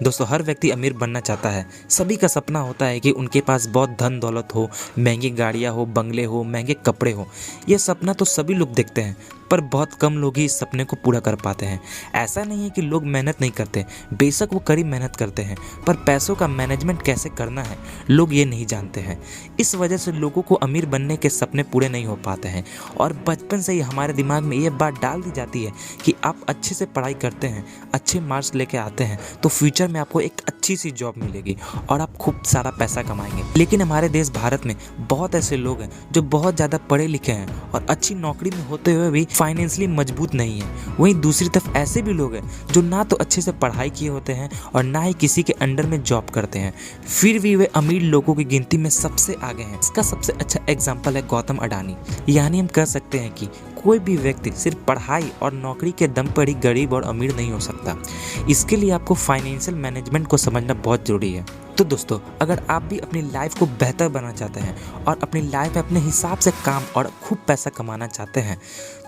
दोस्तों हर व्यक्ति अमीर बनना चाहता है। सभी का सपना होता है कि उनके पास बहुत धन दौलत हो, महंगी गाड़ियाँ हो, बंगले हो, महंगे कपड़े हो। ये सपना तो सभी लोग देखते हैं, पर बहुत कम लोग ही इस सपने को पूरा कर पाते हैं। ऐसा नहीं है कि लोग मेहनत नहीं करते, बेशक वो कड़ी मेहनत करते हैं, पर पैसों का मैनेजमेंट कैसे करना है लोग ये नहीं जानते हैं। इस वजह से लोगों को अमीर बनने के सपने पूरे नहीं हो पाते हैं। और बचपन से ही हमारे दिमाग में ये बात डाल दी जाती है कि आप अच्छे से पढ़ाई करते हैं, अच्छे मार्क्स लेके आते हैं तो फ्यूचर में आपको एक अच्छी सी जॉब मिलेगी और आप खूब सारा पैसा कमाएंगे। लेकिन हमारे देश भारत में बहुत ऐसे लोग हैं जो बहुत ज़्यादा पढ़े लिखे हैं और अच्छी नौकरी में होते हुए भी फाइनेंशियली मजबूत नहीं है। वहीं दूसरी तरफ ऐसे भी लोग हैं जो ना तो अच्छे से पढ़ाई किए होते हैं और ना ही किसी के अंडर में जॉब करते हैं, फिर भी वे अमीर लोगों की गिनती में सबसे आगे हैं। इसका सबसे अच्छा एग्जाम्पल है गौतम अडानी। यानी हम कह सकते हैं कि कोई भी व्यक्ति सिर्फ पढ़ाई और नौकरी के दम पर ही गरीब और अमीर नहीं हो सकता। इसके लिए आपको फाइनेंशियल मैनेजमेंट को समझना बहुत जरूरी है। तो दोस्तों, अगर आप भी अपनी लाइफ को बेहतर बनाना चाहते हैं और अपनी लाइफ में अपने हिसाब से काम और खूब पैसा कमाना चाहते हैं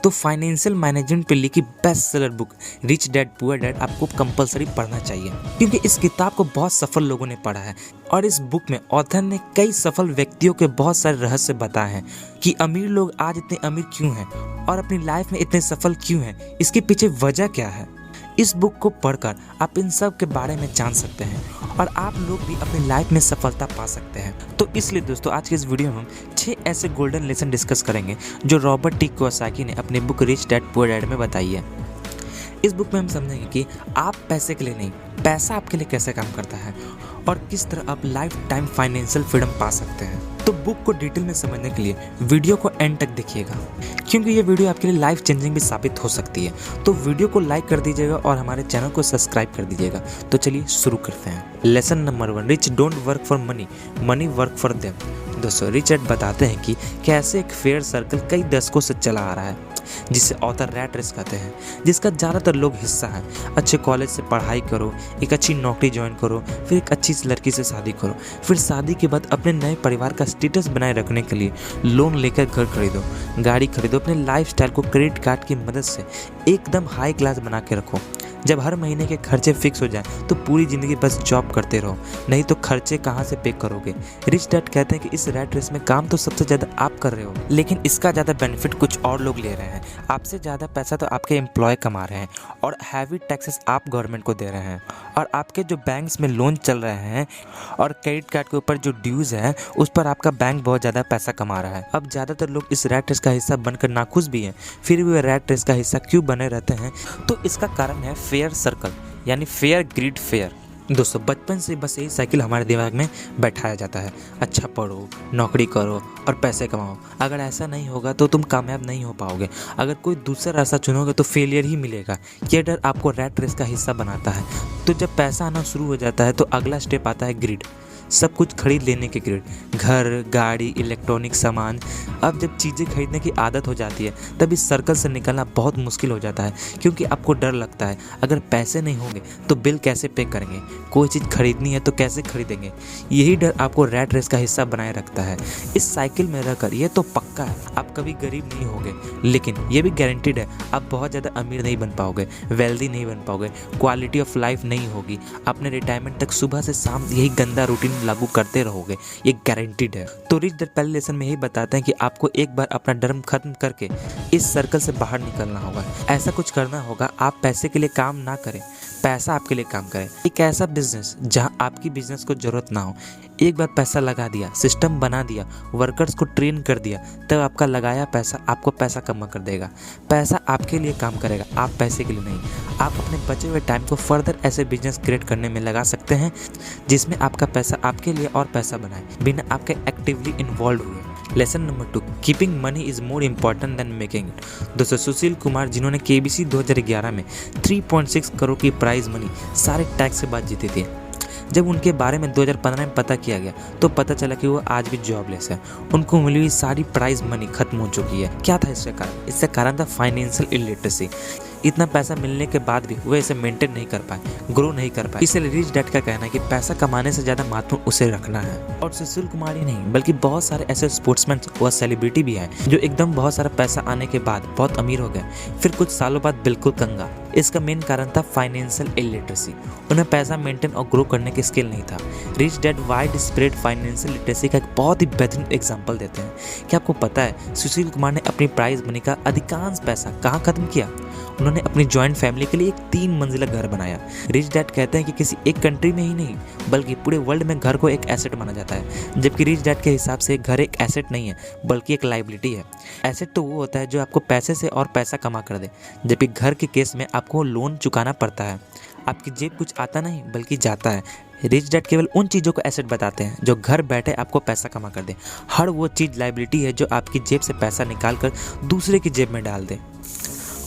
तो फाइनेंशियल मैनेजमेंट पे लिखी best seller book rich dad poor dad आपको कंपलसरी पढ़ना चाहिए, क्योंकि इस किताब को बहुत सफल लोगों ने पढ़ा है। और इस बुक में ऑथर ने कई सफल व्यक्तियों के बहुत सारे रहस्य बताए हैं कि अमीर लोग आज इतने अमीर क्यों हैं और अपनी लाइफ में इतने सफल क्यों हैं, इसके पीछे वजह क्या है। इस बुक को पढ़कर आप इन सब के बारे में जान सकते हैं और आप लोग भी अपनी लाइफ में सफलता पा सकते हैं। तो इसलिए दोस्तों आज के इस वीडियो में हम 6 ऐसे गोल्डन लेसन डिस्कस करेंगे जो रॉबर्ट टी कियोसाकी ने अपनी book rich dad poor dad में बताई है। इस बुक में हम समझेंगे कि आप पैसे के लिए नहीं, पैसा आपके लिए कैसे काम करता है और किस तरह आप लाइफ टाइम फाइनेंशियल फ्रीडम पा सकते हैं। तो बुक को डिटेल में समझने के लिए वीडियो को एंड तक देखिएगा, क्योंकि ये वीडियो आपके लिए लाइफ चेंजिंग भी साबित हो सकती है। तो वीडियो को लाइक कर दीजिएगा और हमारे चैनल को सब्सक्राइब कर दीजिएगा। तो चलिए शुरू करते हैं। Lesson number 1, rich don't work for money, money work for them. दोस्तों रिच डैड बताते हैं कि कैसे एक फेयर सर्कल कई दशकों से चला आ रहा है, जिसे ऑथर रैट रेस कहते हैं, जिसका ज़्यादातर लोग हिस्सा हैं। अच्छे कॉलेज से पढ़ाई करो, एक अच्छी नौकरी ज्वाइन करो, फिर एक अच्छी लड़की से शादी करो, फिर शादी के बाद अपने नए परिवार का स्टेटस बनाए रखने के लिए लोन लेकर घर खरीदो, गाड़ी खरीदो, अपने लाइफस्टाइल को क्रेडिट कार्ड की मदद से एकदम हाई क्लास बना के रखो। जब हर महीने के खर्चे फिक्स हो जाएं तो पूरी ज़िंदगी बस जॉब करते रहो, नहीं तो खर्चे कहाँ से पे करोगे। रिच डैड कहते हैं कि इस रैट रेस में काम तो सबसे ज़्यादा आप कर रहे हो, लेकिन इसका ज़्यादा बेनिफिट कुछ और लोग ले रहे हैं। आपसे ज़्यादा पैसा तो आपके एम्प्लॉय कमा रहे हैं और हैवी टैक्सेस आप गवर्नमेंट को दे रहे हैं। और आपके जो बैंक्स में लोन चल रहे हैं और क्रेडिट कार्ड के ऊपर जो ड्यूज़ है उस पर आपका बैंक बहुत ज़्यादा पैसा कमा रहा है। अब ज़्यादातर लोग इस रैट रेस का हिस्सा बनकर नाखुश भी हैं, फिर भी वे रैट रेस का हिस्सा क्यों बने रहते हैं? तो इसका कारण है फेयर सर्कल, यानी फेयर ग्रिड फेयर। दोस्तों बचपन से बस यही साइकिल हमारे दिमाग में बैठाया जाता है, अच्छा पढ़ो, नौकरी करो और पैसे कमाओ। अगर ऐसा नहीं होगा तो तुम कामयाब नहीं हो पाओगे। अगर कोई दूसरा रास्ता चुनोगे तो फेलियर ही मिलेगा। ये डर आपको रैट रेस का हिस्सा बनाता है। तो जब पैसा आना शुरू हो जाता है तो अगला स्टेप आता है ग्रिड, सब कुछ खरीद लेने के ग्रिड, घर, गाड़ी, इलेक्ट्रॉनिक सामान। अब जब चीज़ें खरीदने की आदत हो जाती है तब इस सर्कल से निकलना बहुत मुश्किल हो जाता है, क्योंकि आपको डर लगता है अगर पैसे नहीं होंगे तो बिल कैसे पे करेंगे, कोई चीज़ खरीदनी है तो कैसे खरीदेंगे। यही डर आपको रैट रेस का हिस्सा बनाए रखता है। इस साइकिल में रहकर ये तो पक्का है आप कभी गरीब नहीं होगे, लेकिन ये भी गारंटीड है आप बहुत ज़्यादा अमीर नहीं बन पाओगे, वेल्दी नहीं बन पाओगे, क्वालिटी ऑफ लाइफ नहीं होगी। अपने रिटायरमेंट तक सुबह से शाम यही गंदा रूटीन लागू करते रहोगे, ये गारंटीड है। तो रिच डैड पहले लेसन में यही बताते हैं कि आपको एक बार अपना डर खत्म करके इस सर्कल से बाहर निकलना होगा। ऐसा कुछ करना होगा, आप पैसे के लिए काम ना करें, पैसा आपके लिए काम करे। एक ऐसा बिजनेस जहां आपकी बिजनेस को जरूरत ना हो। एक बार पैसा लगा दिया, सिस्टम बना दिया, वर्कर्स को ट्रेन कर दिया, तब आपका लगाया पैसा आपको पैसा कमा कर देगा। पैसा आपके लिए काम करेगा, आप पैसे के लिए नहीं। आप अपने बचे हुए टाइम को फर्दर ऐसे बिजनेस क्रिएट करने में लगा सकते हैं जिसमें आपका पैसा आपके लिए और पैसा बनाए, बिना आपके एक्टिवली इन्वॉल्व हुए। Lesson number 2, keeping money is more important than making it. दोस्तों सुशील कुमार, जिन्होंने KBC 2011 में 3.6 करोड़ की प्राइज मनी सारे टैक्स के बाद जीती थी, जब उनके बारे में 2015 में पता किया गया तो पता चला कि वो आज भी जॉबलेस है। उनको मिली हुई सारी प्राइज मनी खत्म हो चुकी है। क्या था इसका कारण? इसका कारण था फाइनेंशियल इलिटरेसी। इतना पैसा मिलने के बाद भी वो इसे मेंटेन नहीं कर पाए, ग्रो नहीं कर पाए। इसलिए रिच डैड का कहना है कि पैसा कमाने से ज्यादा महत्वपूर्ण उसे रखना है। और सुशील कुमार ही नहीं बल्कि बहुत सारे ऐसे स्पोर्ट्समैन व सेलिब्रिटी भी हैं जो एकदम बहुत सारा पैसा आने के बाद बहुत अमीर हो गए, फिर कुछ सालों बाद बिल्कुल कंगाल। इसका मेन कारण था फाइनेंशियल इलिटरेसी। उन्हें पैसा मेंटेन और ग्रो करने की स्किल नहीं था। Rich dad wide spread financial literacy का एक बहुत ही बेहतरीन एग्जांपल देते हैं। क्या आपको पता है सुशील कुमार ने अपनी प्राइज मनी का अधिकांश पैसा कहाँ खत्म किया? उन्होंने अपनी जॉइंट फैमिली के लिए एक 3 मंजिला घर बनाया। रिच डैड कहते हैं कि किसी एक कंट्री में ही नहीं बल्कि पूरे वर्ल्ड में घर को एक एसेट माना जाता है, जबकि रिच डैड के हिसाब से घर एक एसेट नहीं है बल्कि एक लायबिलिटी है। एसेट तो वो होता है जो आपको पैसे से और पैसा कमा कर दे, जबकि घर के केस में आपको लोन चुकाना पड़ता है। आपकी जेब कुछ आता नहीं बल्कि जाता है। रिच डैड केवल उन चीज़ों को एसेट बताते हैं जो घर बैठे आपको पैसा कमा कर दे। हर वो चीज़ लायबिलिटी है जो आपकी जेब से पैसा निकाल कर दूसरे की जेब में डाल दे।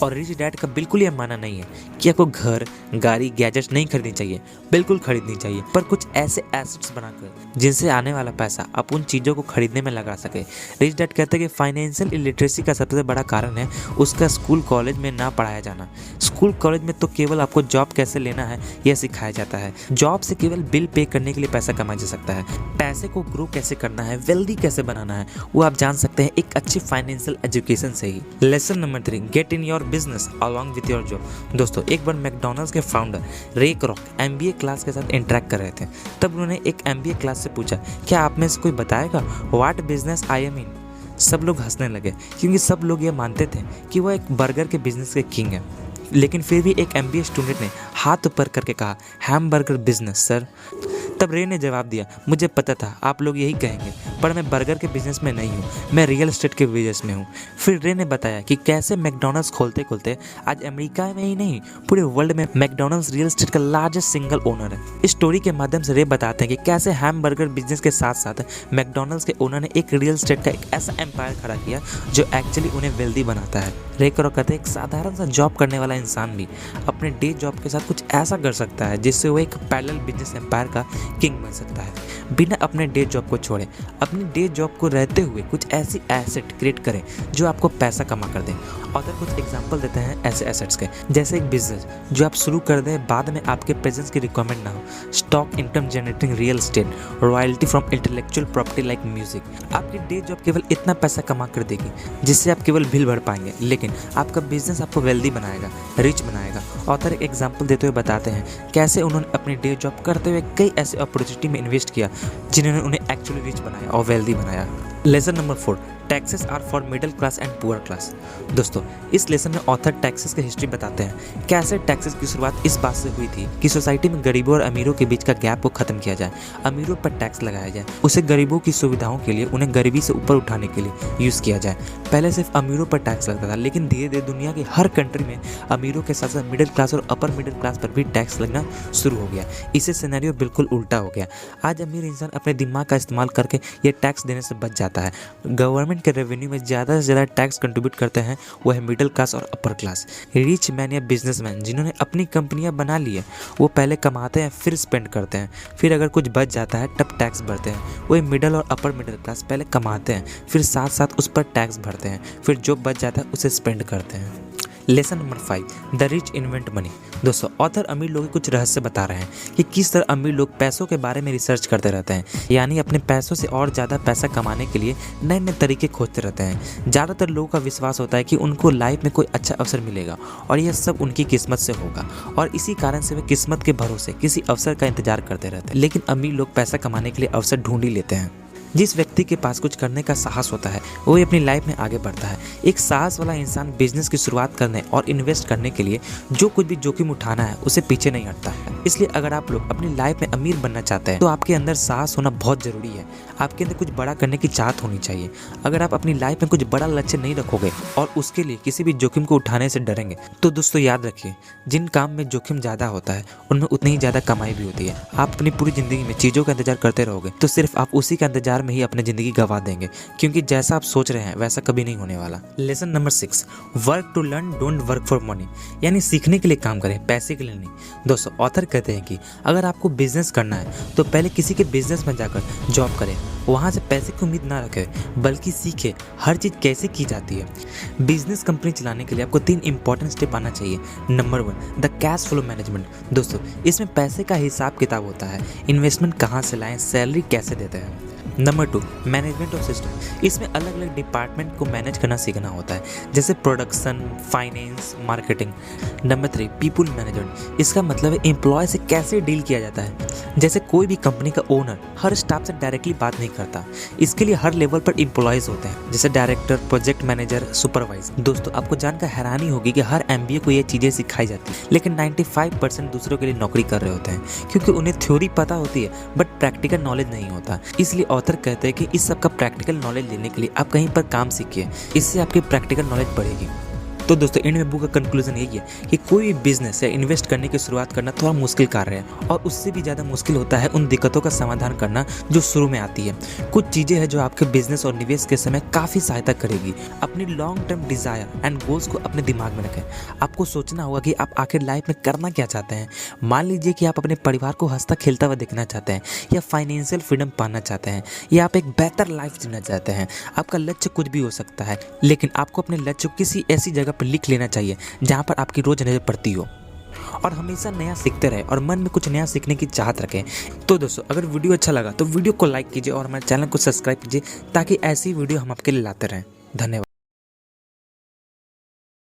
और रिच डैड का बिल्कुल यह मानना नहीं है कि आपको घर, गाड़ी, गैजेट्स नहीं खरीदनी चाहिए, बिल्कुल खरीदनी चाहिए, पर कुछ ऐसे एसेट्स बनाकर जिनसे आने वाला पैसा आप उन चीज़ों को खरीदने में लगा सके। रिच डैड कहते हैं कि फाइनेंशियल इलिटरेसी का सबसे बड़ा कारण है उसका स्कूल कॉलेज में ना पढ़ाया जाना। स्कूल कॉलेज में तो केवल आपको जॉब कैसे लेना है यह सिखाया जाता है। जॉब से केवल बिल पे करने के लिए पैसा कमाया जा सकता है। पैसे को ग्रो कैसे करना है, वेल्दी कैसे बनाना है, वो आप जान सकते हैं एक अच्छी फाइनेंशियल एजुकेशन से ही। Lesson number 3, get in your business along with your job. दोस्तों, एक बार मैकडॉनल्ड्स के फाउंडर रे क्रॉक MBA क्लास के साथ इंटरेक्ट कर रहे थे। तब उन्होंने एक MBA क्लास से पूछा, क्या आप में से कोई बताएगा व्हाट बिजनेस आई एम इन? सब लोग हंसने लगे क्योंकि सब लोग ये मानते थे कि वह एक बर्गर के बिजनेस के किंग है। लेकिन फिर भी एक MBA स्टूडेंट ने हाथ ऊपर करके कहा, हैमबर्गर बिजनेस सर। तब रे ने जवाब दिया, मुझे पता था आप लोग यही कहेंगे, पर मैं बर्गर के बिजनेस में नहीं हूँ, मैं रियल एस्टेट के बिजनेस में हूँ। फिर रे ने बताया कि कैसे मैकडॉनल्ड्स खोलते खोलते आज अमेरिका में ही नहीं पूरे वर्ल्ड में मैकडॉनल्ड्स रियल एस्टेट का लार्जेस्ट सिंगल ओनर है। इस स्टोरी के माध्यम से रे बताते हैं कि कैसे हैमबर्गर बिजनेस के साथ साथ मैकडॉनल्ड्स के ओनर ने एक रियल एस्टेट का एक ऐसा एम्पायर खड़ा किया जो एक्चुअली उन्हें वेल्दी बनाता है। रे क्रॉक कहते हैं एक साधारण सा जॉब करने वाला इंसान भी अपने डे जॉब के साथ कुछ ऐसा कर सकता है जिससे वो एक पैरेलल बिजनेस एम्पायर का किंग बन सकता है। बिना अपने डे जॉब को छोड़े, अपनी डे जॉब को रहते हुए कुछ ऐसी एसेट क्रिएट करें जो आपको पैसा कमा कर दें। ऑथर कुछ एग्जांपल देते हैं ऐसे एसेट्स के, जैसे एक बिजनेस जो आप शुरू कर दें, बाद में आपके प्रेजेंस की रिक्वायरमेंट ना हो, stock income generating real estate, royalty from intellectual property like music. आपकी डे जॉब केवल इतना पैसा कमा कर देगी जिससे आप केवल बिल भर पाएंगे, लेकिन आपका बिजनेस आपको वेल्दी बनाएगा, रिच बनाएगा। ऑथर एक एग्जांपल देते हुए बताते हैं कैसे उन्होंने अपनी डे जॉब करते हुए कई ऐसे अपॉर्चुनिटी में इन्वेस्ट किया जिन्होंने उन्हें एक्चुअली रिच बनाया और वेल्दी बनाया। Lesson number 4, taxes are for middle class and poor class. दोस्तों, इस लेसन में ऑथर टैक्सेस की हिस्ट्री बताते हैं कैसे टैक्सेस की शुरुआत इस बात से हुई थी कि सोसाइटी में गरीबों और अमीरों के बीच का गैप को खत्म किया जाए, अमीरों पर टैक्स लगाया जाए, उसे गरीबों की सुविधाओं के लिए, उन्हें गरीबी से ऊपर उठाने के लिए यूज़ किया जाए। पहले सिर्फ अमीरों पर टैक्स लगता था, लेकिन धीरे धीरे दुनिया की हर कंट्री में अमीरों के साथ साथ मिडिल क्लास और अपर मिडिल क्लास पर भी टैक्स लगना शुरू हो गया। इससे सिनेरियो बिल्कुल उल्टा हो गया। आज अमीर इंसान अपने दिमाग का इस्तेमाल करके ये टैक्स देने से बच जाता है। गवर्नमेंट के रेवेन्यू में ज़्यादा से ज़्यादा टैक्स कंट्रीब्यूट करते हैं वो है मिडिल क्लास और अपर क्लास। रिच मैन या बिजनेसमैन जिन्होंने अपनी कंपनियां बना ली है, वो पहले कमाते हैं फिर स्पेंड करते हैं, फिर अगर कुछ बच जाता है तब टैक्स भरते हैं। वही मिडिल और अपर मिडिल क्लास पहले कमाते हैं फिर साथ साथ उस पर टैक्स भरते हैं, फिर जो बच जाता है उसे स्पेंड करते हैं। Lesson number 5, the rich invent money. दोस्तों, ऑथर अमीर लोगों के कुछ रहस्य बता रहे हैं कि किस तरह अमीर लोग पैसों के बारे में रिसर्च करते रहते हैं, यानी अपने पैसों से और ज़्यादा पैसा कमाने के लिए नए नए तरीके खोजते रहते हैं। ज़्यादातर लोगों का विश्वास होता है कि उनको लाइफ में कोई अच्छा अवसर मिलेगा और यह सब उनकी किस्मत से होगा, और इसी कारण से वे किस्मत के भरोसे किसी अवसर का इंतजार करते रहते हैं। लेकिन अमीर लोग पैसा कमाने के लिए अवसर ढूंढ ही लेते हैं। जिस व्यक्ति के पास कुछ करने का साहस होता है वो ही अपनी लाइफ में आगे बढ़ता है। एक साहस वाला इंसान बिजनेस की शुरुआत करने और इन्वेस्ट करने के लिए जो कुछ भी जोखिम उठाना है उसे पीछे नहीं हटता है। इसलिए अगर आप लोग अपनी लाइफ में अमीर बनना चाहते हैं तो आपके अंदर साहस होना बहुत जरूरी है। आपके अंदर कुछ बड़ा करने की चाहत होनी चाहिए। अगर आप अपनी लाइफ में कुछ बड़ा लक्ष्य नहीं रखोगे और उसके लिए किसी भी जोखिम को उठाने से डरेंगे तो दोस्तों याद रखिए, जिन काम में जोखिम ज़्यादा होता है उनमें उतनी ही ज़्यादा कमाई भी होती है। आप अपनी पूरी ज़िंदगी में चीज़ों का इंतजार करते रहोगे तो सिर्फ आप उसी का इंतजार इंतजार में ही अपनी ज़िंदगी गंवा देंगे, क्योंकि जैसा आप सोच रहे हैं वैसा कभी नहीं होने वाला। Lesson number 6, work to learn, don't work for money. यानी सीखने के लिए काम करें, पैसे के लिए नहीं। दोस्तों, ऑथर कहते हैं कि अगर आपको बिजनेस करना है तो पहले किसी के बिजनेस में जाकर जॉब करें, वहाँ से पैसे की उम्मीद ना रखें, बल्कि सीखें हर चीज़ कैसे की जाती है। बिजनेस कंपनी चलाने के लिए आपको 3 इंपॉर्टेंट स्टेप आना चाहिए। Number 1, the cash flow management. दोस्तों, इसमें पैसे का हिसाब किताब होता है, इन्वेस्टमेंट कहाँ से लाएं, सैलरी कैसे देते हैं। Number 2, management of system. इसमें अलग अलग डिपार्टमेंट को मैनेज करना सीखना होता है, जैसे production, finance, marketing. Number 3, people management. इसका मतलब है एम्प्लॉय से कैसे डील किया जाता है, जैसे कोई भी कंपनी का ओनर हर स्टाफ से डायरेक्टली बात नहीं करता, इसके लिए हर लेवल पर एम्प्लॉयज होते हैं, जैसे डायरेक्टर, प्रोजेक्ट मैनेजर, सुपरवाइजर। दोस्तों, आपको जानकर हैरानी होगी कि हर MBA को ये चीज़ें सिखाई जाती है, लेकिन 95% दूसरों के लिए नौकरी कर रहे होते हैं, क्योंकि उन्हें थ्योरी पता होती है बट प्रैक्टिकल नॉलेज नहीं होता। इसलिए ऑथर कहते हैं कि इस सब का प्रैक्टिकल नॉलेज लेने के लिए आप कहीं पर काम सीखिए, इससे आपकी प्रैक्टिकल नॉलेज बढ़ेगी। तो दोस्तों, इन में बुक का कंक्लूजन यही है कि कोई भी बिजनेस या इन्वेस्ट करने की शुरुआत करना थोड़ा मुश्किल कार्य है, और उससे भी ज़्यादा मुश्किल होता है उन दिक्कतों का समाधान करना जो शुरू में आती है। कुछ चीज़ें हैं जो आपके बिजनेस और निवेश के समय काफ़ी सहायता करेगी। अपनी long term desire and goals को अपने दिमाग में रखें। आपको सोचना होगा कि आप आखिर लाइफ में करना क्या चाहते हैं। मान लीजिए कि आप अपने परिवार को हंसता खेलता हुआ देखना चाहते हैं, या फाइनेंशियल फ्रीडम पाना चाहते हैं, या आप एक बेहतर लाइफ जीना चाहते हैं। आपका लक्ष्य कुछ भी हो सकता है, लेकिन आपको अपने लक्ष्य को किसी ऐसी जगह पर लिख लेना चाहिए जहां पर आपकी रोज नजर पड़ती हो, और हमेशा नया सीखते रहे और मन में कुछ नया सीखने की चाहत रखें। तो दोस्तों, अगर वीडियो अच्छा लगा तो वीडियो को लाइक कीजिए और हमारे चैनल को सब्सक्राइब कीजिए, ताकि ऐसी वीडियो हम आपके लिए लाते रहें। धन्यवाद।